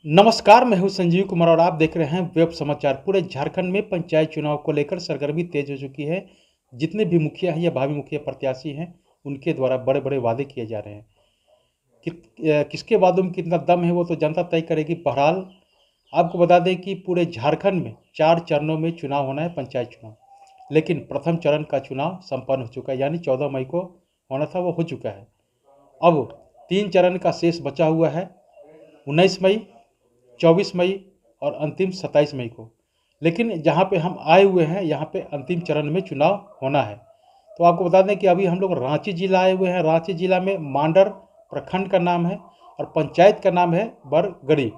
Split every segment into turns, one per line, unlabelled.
नमस्कार, मैं हूं संजीव कुमार और आप देख रहे हैं वेब समाचार। पूरे झारखंड में पंचायत चुनाव को लेकर सरगर्मी तेज हो चुकी है। जितने भी मुखिया हैं या भावी मुखिया प्रत्याशी हैं, उनके द्वारा बड़े बड़े वादे किए जा रहे हैं। किसके वादों में कितना दम है वो तो जनता तय करेगी। बहरहाल आपको बता दें कि पूरे झारखंड में 4 चरणों में चुनाव होना है, पंचायत चुनाव। लेकिन प्रथम चरण का चुनाव संपन्न हो चुका है, यानी 14 मई को होना था, वो हो चुका है। अब 3 चरण का शेष बचा हुआ है, 19 मई, 24 मई और अंतिम 27 मई को। लेकिन जहाँ पे हम आए हुए हैं, यहाँ पे अंतिम चरण में चुनाव होना है। तो आपको बता दें कि अभी हम लोग रांची जिला आए हुए हैं। रांची जिला में मांडर प्रखंड का नाम है और पंचायत का नाम है बरगड़ी।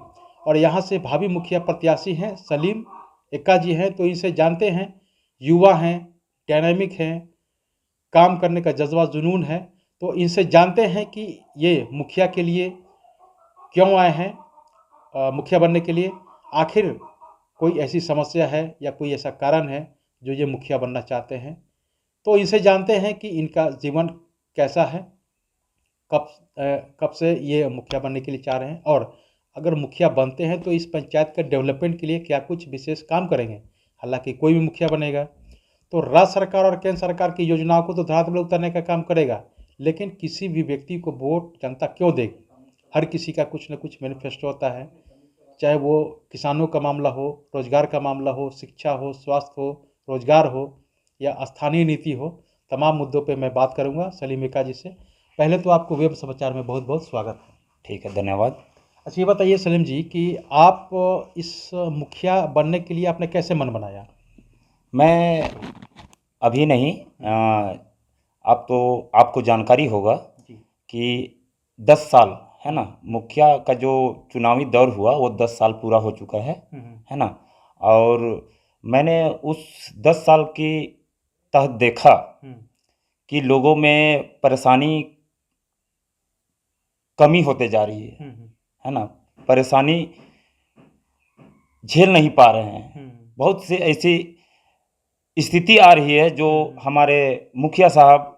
और यहाँ से भावी मुखिया प्रत्याशी हैं सलीम एक्का जी हैं। तो इनसे जानते हैं, युवा हैं, डायनामिक हैं, काम करने का जज्बा जुनून है। तो इनसे जानते हैं कि ये मुखिया के लिए क्यों आए हैं, मुखिया बनने के लिए। आखिर कोई ऐसी समस्या है या कोई ऐसा कारण है जो ये मुखिया बनना चाहते हैं। तो इनसे जानते हैं कि इनका जीवन कैसा है, कब से ये मुखिया बनने के लिए चाह रहे हैं, और अगर मुखिया बनते हैं तो इस पंचायत के डेवलपमेंट के लिए क्या कुछ विशेष काम करेंगे। हालांकि कोई भी मुखिया बनेगा तो राज्य सरकार और केंद्र सरकार की योजनाओं को तो धरातल पर उतारने का काम करेगा, लेकिन किसी भी व्यक्ति को वोट जनता क्यों देगी। हर किसी का कुछ न कुछ मैनिफेस्टो होता है, चाहे वो किसानों का मामला हो, रोजगार का मामला हो, शिक्षा हो, स्वास्थ्य हो, रोजगार हो या स्थानीय नीति हो। तमाम मुद्दों पे मैं बात करूंगा सलीम एक्का जी से। पहले तो आपको वेब समाचार में बहुत बहुत स्वागत है।
ठीक है, धन्यवाद।
अच्छा, ये बताइए सलीम जी कि आप इस मुखिया बनने के लिए आपने कैसे मन बनाया।
मैं अभी नहीं, आप तो आपको जानकारी होगा
जी।
कि 10 साल है ना, मुखिया का जो चुनावी दौर हुआ वो 10 साल पूरा हो चुका है ना। और मैंने उस 10 साल की तहत देखा कि लोगों में परेशानी कमी होते जा रही है ना। परेशानी झेल नहीं पा रहे हैं। बहुत से ऐसी स्थिति आ रही है जो हमारे मुखिया साहब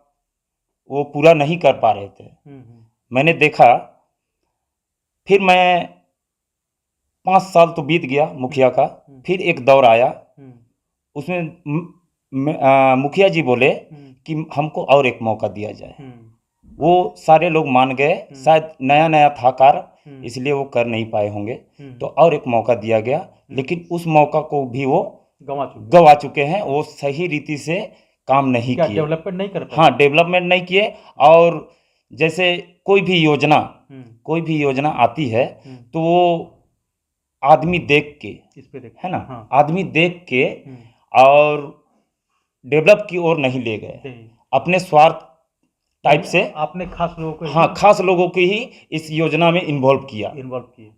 वो पूरा नहीं कर पा रहे थे। मैंने देखा, फिर मैं 5 साल तो बीत गया मुखिया का, फिर एक दौर आया, उसमें मुखिया जी बोले कि हमको और एक मौका दिया जाए। वो सारे लोग मान गए, शायद नया नया था कार्य, इसलिए वो कर नहीं पाए होंगे, तो और एक मौका दिया गया। लेकिन उस मौका को भी वो गवा चुके हैं। वो सही रीति से काम नहीं किए,
डेवलपमेंट नहीं कर पाए।
हाँ, डेवलपमेंट नहीं किए। और जैसे कोई भी योजना आती है तो वो आदमी देख के, है ना,
हाँ।
आदमी देख के और डेवलप की ओर नहीं ले गए, अपने स्वार्थ टाइप से
आपने खास लोगों को,
हाँ, खास लोगों को ही इस योजना में इन्वॉल्व किया।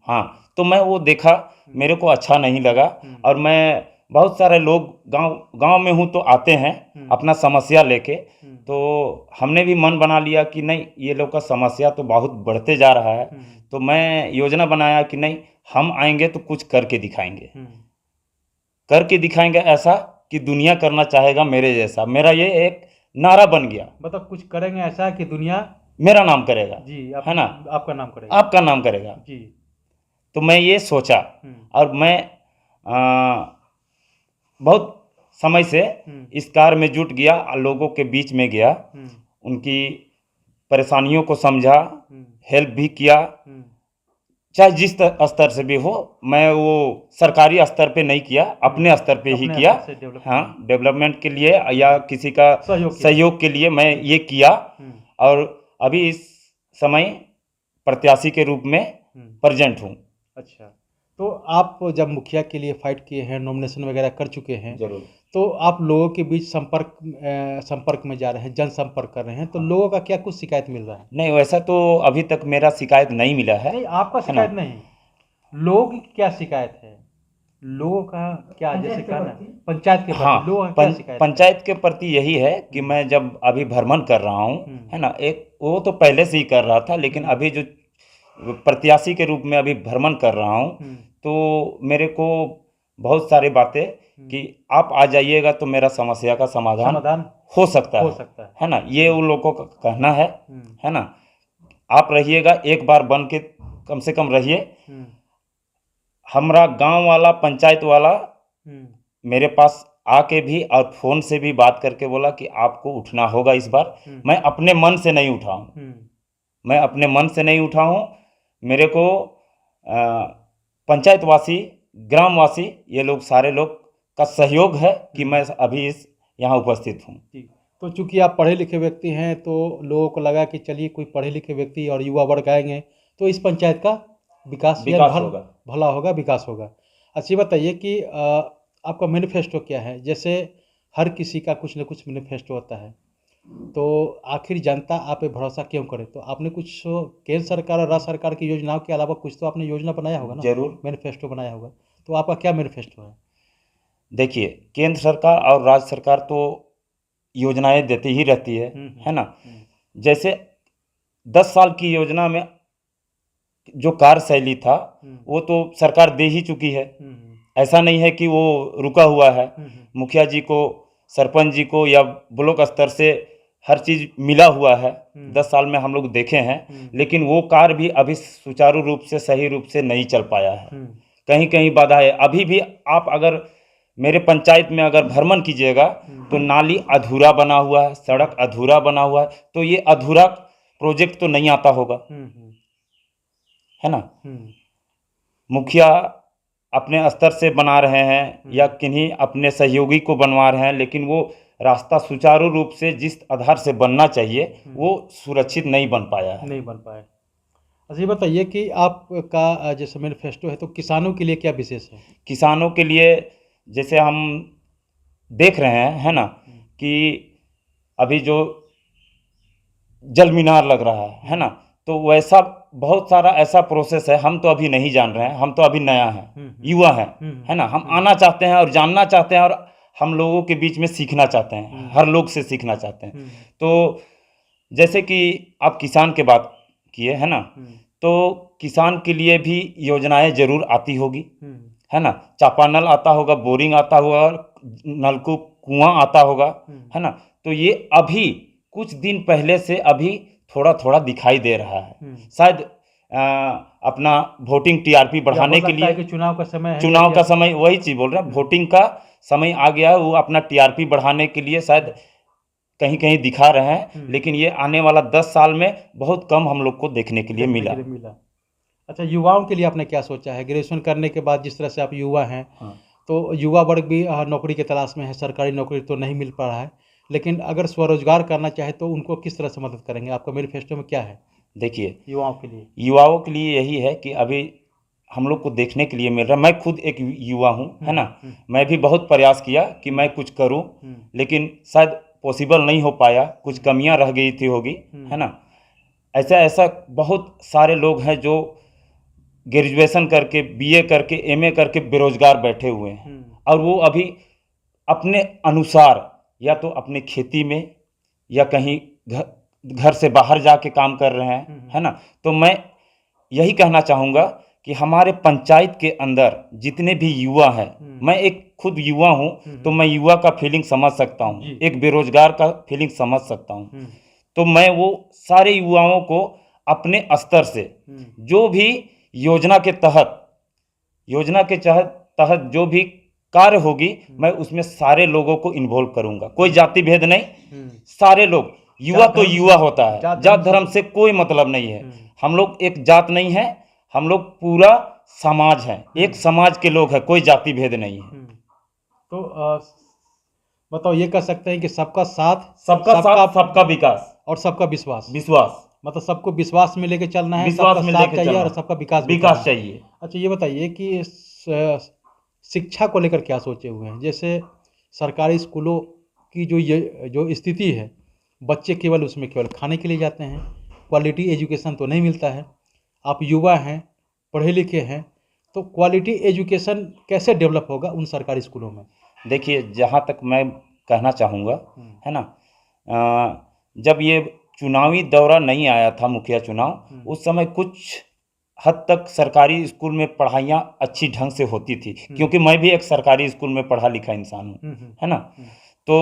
हाँ, तो मैं वो देखा, मेरे को अच्छा नहीं लगा। और मैं बहुत सारे लोग गांव में हूँ तो आते हैं अपना समस्या लेके, तो हमने भी मन बना लिया कि नहीं, ये लोग का समस्या तो बहुत बढ़ते जा रहा है। तो मैं योजना बनाया कि नहीं, हम आएंगे तो कुछ करके दिखाएंगे ऐसा कि दुनिया करना चाहेगा मेरे जैसा। मेरा ये एक नारा बन गया,
मतलब कुछ करेंगे ऐसा कि दुनिया
मेरा नाम करेगा
जी,
है ना,
आपका नाम करेगा,
आपका नाम करेगा
जी।
तो मैं ये सोचा, और मैं बहुत समय से इस कार्य में जुट गया, लोगों के बीच में गया, उनकी परेशानियों को समझा, हेल्प भी किया, चाहे जिस स्तर से भी हो। मैं वो सरकारी स्तर पे नहीं किया, अपने स्तर पे ही किया। हाँ, डेवलपमेंट के लिए या किसी का सहयोग के लिए मैं ये किया। और अभी इस समय प्रत्याशी के रूप में प्रेजेंट हूँ।
अच्छा, तो आप जब मुखिया के लिए फाइट किए हैं, नॉमिनेशन वगैरह कर चुके हैं,
जरूर,
तो आप लोगों के बीच संपर्क में जा रहे हैं, जनसंपर्क कर रहे हैं, तो लोगों का क्या कुछ शिकायत मिल रहा है।
नहीं, वैसा तो अभी तक मेरा शिकायत नहीं मिला है।
नहीं, आपका शिकायत नहीं, लोगों की क्या शिकायत है, लोगों का क्या, जैसे कहना पंचायत के प्रति,
हाँ,
लोगों का क्या शिकायत
पंचायत के प्रति यही है कि मैं जब अभी भ्रमण कर रहा हूँ, है ना, एक वो तो पहले से ही कर रहा था, लेकिन अभी जो प्रत्याशी के रूप में अभी भ्रमण कर रहा हूँ, तो मेरे को बहुत सारी बातें कि आप आ जाइएगा तो मेरा समस्या का समाधान हो सकता है ना, ये उन लोगों का कहना है ना। आप रहिएगा, एक बार बन के कम से कम रहिए, हमारा गांव वाला पंचायत वाला मेरे पास आके भी और फोन से भी बात करके बोला कि आपको उठना होगा इस बार। मैं अपने मन से नहीं उठा हूँ, मैं अपने मन से नहीं उठा हूँ। मेरे को पंचायतवासी, ग्रामवासी, ये लोग सारे लोग का सहयोग है कि मैं अभी इस यहाँ उपस्थित हूँ।
तो चूंकि आप पढ़े लिखे व्यक्ति हैं तो लोगों को लगा कि चलिए कोई पढ़े लिखे व्यक्ति और युवा वर्ग आएंगे तो इस पंचायत का विकास
होगा,
भला होगा, विकास होगा। अच्छी बताइए कि आपका मैनिफेस्टो क्या है? जैसे हर किसी का कुछ न कुछ मैनिफेस्टो होता है, तो आखिर जनता आप पे भरोसा क्यों करे? तो आपने कुछ केंद्र सरकार और राज्य सरकार की योजनाओं के अलावा कुछ तो आपने योजना बनाया होगा ना?
जरूर
मैनिफेस्टो बनाया होगा, तो आपका क्या मैनिफेस्टो है?
देखिए, केंद्र सरकार और राज्य सरकार तो योजनाएं देती ही रहती है ना। जैसे 10 साल की योजना में जो कार्यशैली था वो तो सरकार दे ही चुकी है। ऐसा नहीं है कि वो रुका हुआ है। मुखिया जी को, सरपंच जी को या ब्लॉक स्तर से हर चीज़ मिला हुआ है। 10 साल में हम लोग देखे हैं, लेकिन वो कार्य भी अभी सुचारू रूप से, सही रूप से नहीं चल पाया है। कहीं कहीं बाधा है। अभी भी आप अगर मेरे पंचायत में अगर भ्रमण कीजिएगा तो नाली अधूरा बना हुआ है, सड़क अधूरा बना हुआ है। तो ये अधूरा प्रोजेक्ट तो नहीं आता होगा, है ना। मुखिया अपने स्तर से बना रहे हैं या किन्हीं अपने सहयोगी को बनवा रहे हैं, लेकिन वो रास्ता सुचारू रूप से जिस आधार से बनना चाहिए वो सुरक्षित नहीं बन पाया है।
नहीं बन पाया। अच्छा ये बताइए कि आपका जैसे मैनिफेस्टो है तो किसानों के लिए क्या विशेष है?
किसानों के लिए जैसे हम देख रहे हैं, है ना, कि अभी जो जल मीनार लग रहा है ना, तो वैसा बहुत सारा ऐसा प्रोसेस है। हम तो अभी नहीं जान रहे हैं, हम तो अभी नया हैं, युवा हैं, है ना। हम आना चाहते हैं और जानना चाहते हैं और हम लोगों के बीच में सीखना चाहते हैं, हर लोग से सीखना चाहते हैं। तो जैसे कि आप किसान के बात किए, है ना, तो किसान के लिए भी योजनाएं जरूर आती होगी, है ना। चापानल आता होगा, बोरिंग आता होगा, नलकूप, कुआं आता होगा, है ना। तो ये अभी कुछ दिन पहले से अभी थोड़ा थोड़ा दिखाई दे रहा है। शायद अपना वोटिंग टीआरपी बढ़ाने के लिए
कि चुनाव का समय है,
चुनाव का समय, वही चीज बोल रहा है, वोटिंग का समय आ गया है। वो अपना टीआरपी बढ़ाने के लिए शायद कहीं कहीं दिखा रहे हैं, लेकिन ये आने वाला 10 साल में बहुत कम हम लोग को देखने के लिए मिला।
अच्छा, युवाओं के लिए आपने क्या सोचा है? ग्रेजुएशन करने के बाद जिस तरह से आप युवा हैं, तो युवा वर्ग भी नौकरी की तलाश में है, सरकारी नौकरी तो नहीं मिल पा रहा है, लेकिन अगर स्वरोजगार करना चाहे तो उनको किस तरह से मदद करेंगे? आपका मैनिफेस्टो में क्या है?
देखिए,
युवाओं के लिए
यही है कि अभी हम लोग को देखने के लिए मिल रहा है। मैं खुद एक युवा हूँ, है ना। मैं भी बहुत प्रयास किया कि मैं कुछ करूँ, लेकिन शायद पॉसिबल नहीं हो पाया, कुछ कमियां रह गई थी होगी, है ना। ऐसा बहुत सारे लोग हैं जो ग्रेजुएशन करके, बीए करके, एमए करके बेरोजगार बैठे हुए हैं, और वो अभी अपने अनुसार या तो अपने खेती में या कहीं घर से बाहर जाके काम कर रहे हैं, है ना। तो मैं यही कहना चाहूँगा कि हमारे पंचायत के अंदर जितने भी युवा हैं, मैं एक खुद युवा हूँ, तो मैं युवा का फीलिंग समझ सकता हूँ, एक बेरोजगार का फीलिंग समझ सकता हूँ। तो मैं वो सारे युवाओं को अपने स्तर से जो भी योजना के तहत जो भी कार्य होगी, मैं उसमें सारे लोगों को इन्वॉल्व करूंगा। कोई जाति भेद नहीं, सारे लोग, युवा तो युवा होता है, जात धर्म से कोई मतलब नहीं है। हम लोग एक जात नहीं है, हम लोग पूरा समाज है, एक समाज के लोग हैं, कोई जाति भेद नहीं है।
तो बताओ, ये कह सकते हैं कि सबका साथ,
सबका विकास
और सबका विश्वास। मतलब सबको विश्वास में लेके चलना है,
विश्वास में लेके
चाहिए और सबका विकास
चाहिए।
अच्छा ये बताइए कि शिक्षा को लेकर क्या सोचे हुए हैं? जैसे सरकारी स्कूलों की जो स्थिति है, बच्चे केवल खाने के लिए जाते हैं, क्वालिटी एजुकेशन तो नहीं मिलता है। आप युवा हैं, पढ़े लिखे हैं, तो क्वालिटी एजुकेशन कैसे डेवलप होगा उन सरकारी स्कूलों में?
देखिए, जहाँ तक मैं कहना चाहूँगा, है ना, जब ये चुनावी दौरा नहीं आया था, मुखिया चुनाव, उस समय कुछ हद तक सरकारी स्कूल में पढ़ाइयाँ अच्छी ढंग से होती थी, क्योंकि मैं भी एक सरकारी स्कूल में पढ़ा लिखा इंसान हूँ, है ना। तो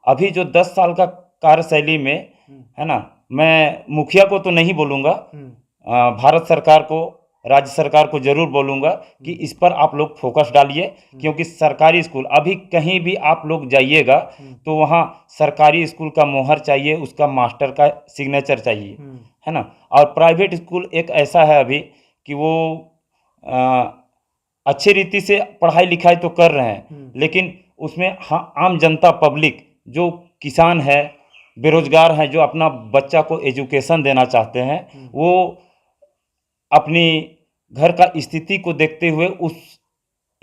अभी जो 10 साल का कार्यशैली में, है ना, मैं मुखिया को तो नहीं बोलूँगा, भारत सरकार को राज्य सरकार को जरूर बोलूँगा कि इस पर आप लोग फोकस डालिए, क्योंकि सरकारी स्कूल अभी कहीं भी आप लोग जाइएगा तो वहाँ सरकारी स्कूल का मोहर चाहिए, उसका मास्टर का सिग्नेचर चाहिए, है ना। और प्राइवेट स्कूल एक ऐसा है अभी कि वो अच्छी रीति से पढ़ाई लिखाई तो कर रहे हैं, लेकिन उसमें आम जनता पब्लिक जो किसान है, बेरोजगार हैं, जो अपना बच्चा को एजुकेशन देना चाहते हैं, वो अपनी घर का स्थिति को देखते हुए उस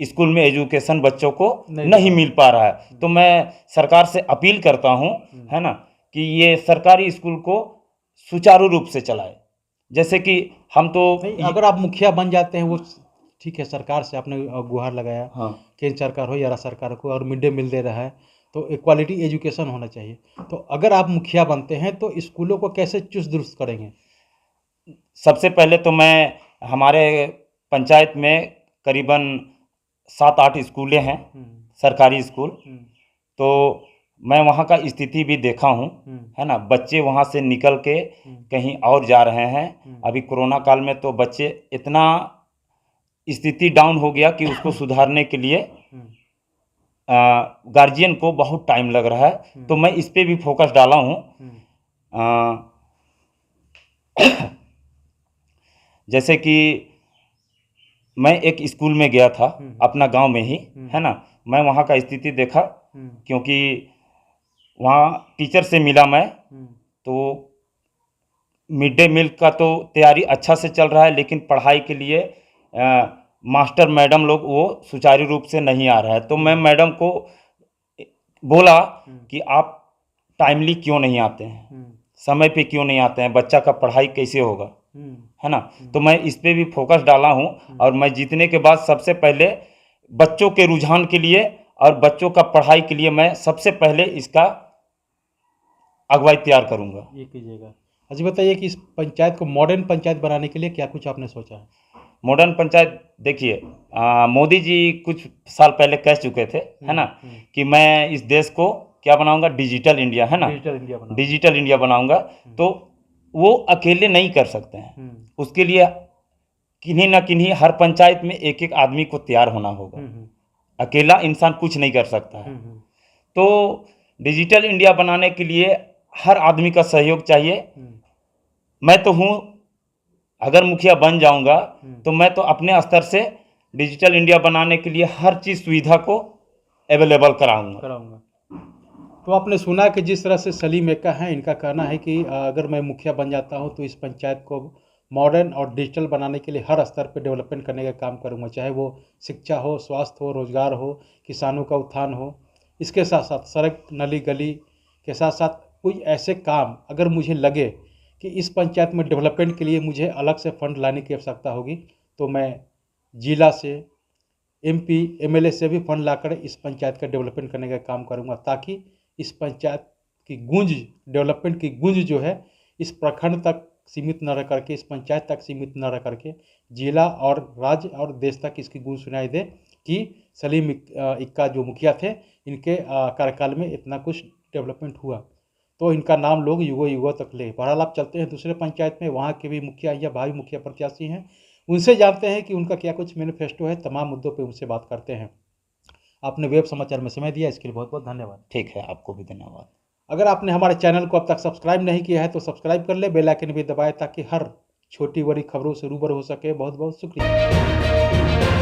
स्कूल में एजुकेशन बच्चों को नहीं मिल पा रहा है। तो मैं सरकार से अपील करता हूं, है ना, कि ये सरकारी स्कूल को सुचारू रूप से चलाए। जैसे कि हम तो
अगर आप मुखिया बन जाते हैं, वो ठीक है, सरकार से आपने गुहार लगाया,
हाँ,
केंद्र सरकार हो या राज्य सरकार को, और मिड डे मील दे रहा है, तो इक्वालिटी एजुकेशन होना चाहिए। तो अगर आप मुखिया बनते हैं तो स्कूलों को कैसे चुस्त दुरुस्त करेंगे?
सबसे पहले तो मैं हमारे पंचायत में करीबन 7-8 स्कूलें हैं, सरकारी स्कूल, तो मैं वहाँ का स्थिति भी देखा हूँ, है ना। बच्चे वहाँ से निकल के कहीं और जा रहे हैं। अभी कोरोना काल में तो बच्चे इतना स्थिति डाउन हो गया कि उसको सुधारने के लिए गार्जियन को बहुत टाइम लग रहा है। तो मैं इस पे भी फोकस डाला हूँ। जैसे कि मैं एक स्कूल में गया था अपना गांव में ही, है ना। मैं वहाँ का स्थिति देखा, क्योंकि वहाँ टीचर से मिला मैं, तो मिड डे मील का तो तैयारी अच्छा से चल रहा है, लेकिन पढ़ाई के लिए मास्टर मैडम लोग वो सुचारू रूप से नहीं आ रहा है। तो मैं मैडम को बोला कि आप टाइमली क्यों नहीं आते हैं, समय पे क्यों नहीं आते हैं, बच्चा का पढ़ाई कैसे होगा, है ना। तो मैं इस पे भी फोकस डाला हूँ, और मैं जीतने के बाद सबसे पहले बच्चों के रुझान के लिए और बच्चों का पढ़ाई के लिए मैं सबसे पहले इसका अगुवाई तैयार करूँगा।
ये कीजिएगा। अच्छा बताइए कि इस पंचायत को मॉडर्न पंचायत बनाने के लिए क्या कुछ आपने सोचा है?
मॉडर्न पंचायत देखिए, मोदी जी कुछ साल पहले कह चुके थे, है ना, कि मैं इस देश को क्या बनाऊंगा, डिजिटल इंडिया, है ना, डिजिटल इंडिया बनाऊंगा। तो वो अकेले नहीं कर सकते हैं, उसके लिए किन्हीं ना किन्हीं हर पंचायत में एक एक आदमी को तैयार होना होगा। अकेला इंसान कुछ नहीं कर सकता है। तो डिजिटल इंडिया बनाने के लिए हर आदमी का सहयोग चाहिए। मैं तो हूँ, अगर मुखिया बन जाऊंगा तो मैं तो अपने स्तर से डिजिटल इंडिया बनाने के लिए हर चीज़ सुविधा को अवेलेबल कराऊंगा।
तो आपने सुना कि जिस तरह से सलीम एक्का हैं, इनका कहना है कि अगर मैं मुखिया बन जाता हूं तो इस पंचायत को मॉडर्न और डिजिटल बनाने के लिए हर स्तर पर डेवलपमेंट करने का काम करूंगा, चाहे वो शिक्षा हो, स्वास्थ्य हो, रोजगार हो, किसानों का उत्थान हो। इसके साथ साथ सड़क, नली गली के साथ साथ कोई ऐसे काम अगर मुझे लगे कि इस पंचायत में डेवलपमेंट के लिए मुझे अलग से फंड लाने की आवश्यकता होगी, तो मैं जिला से, MP, MLA से भी फंड लाकर इस पंचायत का डेवलपमेंट करने का काम करूंगा, ताकि इस पंचायत की गूंज, डेवलपमेंट की गूंज जो है, इस प्रखंड तक सीमित न रह करके, इस पंचायत तक सीमित न रह करके जिला और राज्य और देश तक इसकी गूंज सुनाई दे कि सलीम इक्का जो मुखिया थे, इनके कार्यकाल में इतना कुछ डेवलपमेंट हुआ, तो इनका नाम लोग युगों युगों तक ले। बहरहाल आप चलते हैं दूसरे पंचायत में, वहाँ के भी मुखिया या भावी मुखिया प्रत्याशी हैं, उनसे जानते हैं कि उनका क्या कुछ मैनिफेस्टो है। तमाम मुद्दों पे उनसे बात करते हैं। आपने वेब समाचार में समय दिया, इसके लिए बहुत बहुत धन्यवाद।
ठीक है, आपको भी धन्यवाद।
अगर आपने हमारे चैनल को अब तक सब्सक्राइब नहीं किया है तो सब्सक्राइब कर ले, बेल आइकन भी दबाएं ताकि हर छोटी बड़ी खबरों से रूबरू हो सके। बहुत बहुत शुक्रिया।